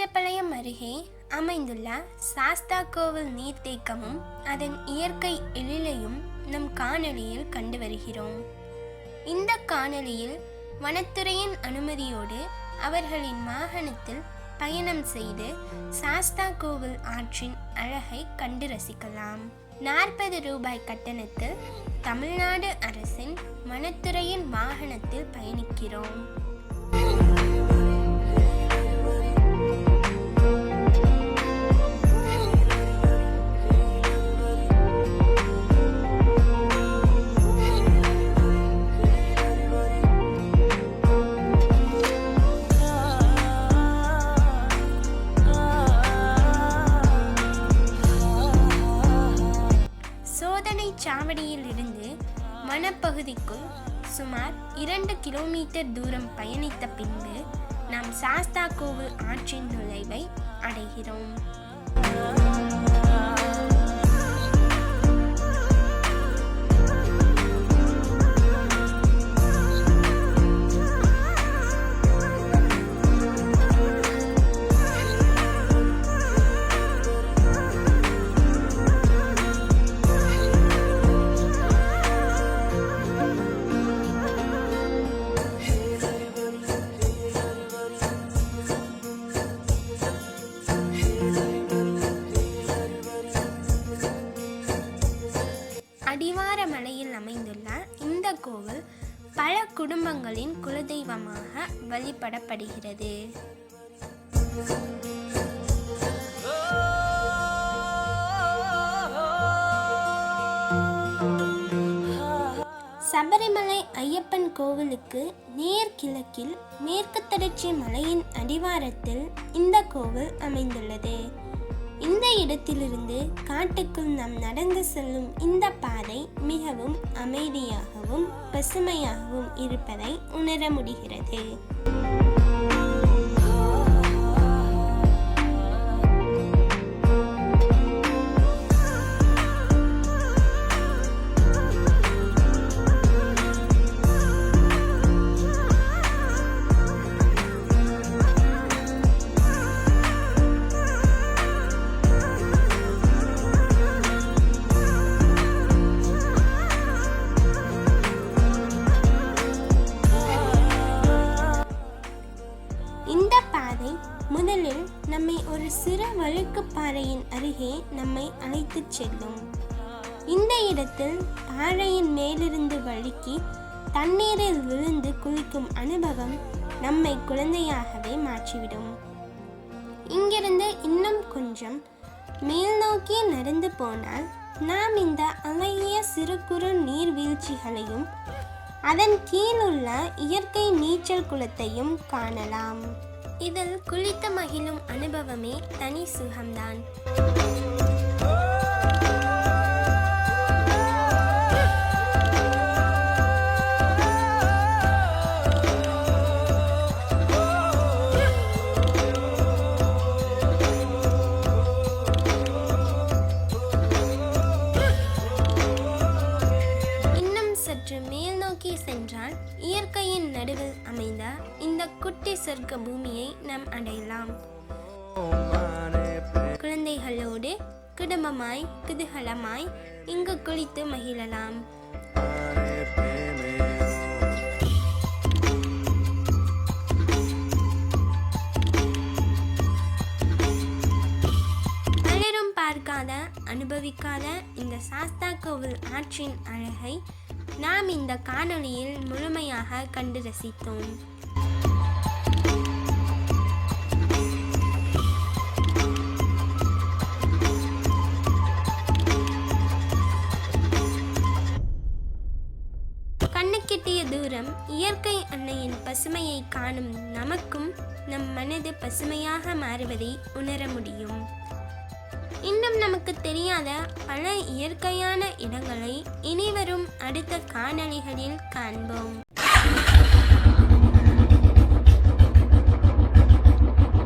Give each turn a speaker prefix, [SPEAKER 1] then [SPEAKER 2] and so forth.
[SPEAKER 1] மேட்டுப்பாளையம் அருகே அமைந்துள்ள சஸ்தாகோவில் நீர்த்தேக்கமும் அதன் இயற்கை எழிலையும் நம் காணொளியில் கண்டு வருகிறோம். இந்த காணொளியில் வனத்துறையின் அனுமதியோடு அவர்களின் வாகனத்தில் பயணம் செய்து சஸ்தாகோவில் ஆற்றின் அழகை கண்டு ரசிக்கலாம். 40 ரூபாய் கட்டணத்தில் தமிழ்நாடு அரசின் வனத்துறையின் வாகனத்தில் பயணிக்கிறோம். சாவடியில் இருந்து வனப்பகுதிக்குள் சுமார் 2 கிலோமீட்டர் தூரம் பயணித்த பின்பு நாம் சஸ்தாகோவில் ஆற்றின் நுழைவை அடைகிறோம். அடிவார மலையில் அமைந்துள்ள இந்த கோவில் பல குடும்பங்களின் குலதெய்வமாக வழிபடப்படுகிறது. சபரிமலை ஐயப்பன் கோவிலுக்கு நேர் கிழக்கில் மேற்கு தொடர்ச்சி மலையின் அடிவாரத்தில் இந்த கோவில் அமைந்துள்ளது. இந்த இடத்திலிருந்து காட்டுக்குள் நாம் நடந்து செல்லும் இந்த பாதை மிகவும் அமைதியாகவும் பசுமையாகவும் இருப்பதை உணர முடிகிறது. முதலில் நம்மை ஒரு சிறு வழுக்கு பாறையின் அருகே நம்மை அழைத்துச் செல்லும். இந்த இடத்தில் பாறையின் மேலிருந்து வழுக்கி தண்ணீரில் விழுந்து குளிக்கும் அனுபவம் நம்மை குழந்தையாகவே மாற்றிவிடும். இங்கிருந்து இன்னும் கொஞ்சம் மேல் நோக்கி நடந்து போனால் நாம் இந்த அழகிய சிறு குறு நீர்வீழ்ச்சிகளையும் அதன் கீழுள்ள இயற்கை நீச்சல் குளத்தையும் காணலாம். இதில் குளித்து மகிழும் அனுபவமே தனி சுகம்தான். மேல் நோக்கி சென்றால் இயற்கையின் நடுவில் அமைந்த இந்த குட்டி சொர்க்க பூமியை நாம் அடையலாம். குழந்தைகளோடு குடும்பமாய் குதூகலமாய் இங்கு குளித்து மகிழலாம். பலரும் பார்க்காத அனுபவிக்காத இந்த சஸ்தாகோவில் ஆற்றின் அழகை நாம் இந்த காணொளியில் முழுமையாக கண்டு ரசித்தோம். கண்ணுக்கெட்டிய தூரம் இயற்கை அன்னையின் பசுமையை காணும் நமக்கும் நம் மனது பசுமையாக மாறுவதை உணர முடியும். இன்னும் நமக்கு தெரியாத பல இயற்கையான இடங்களை இனிவரும் அடுத்த காணொளிகளில் காண்போம்.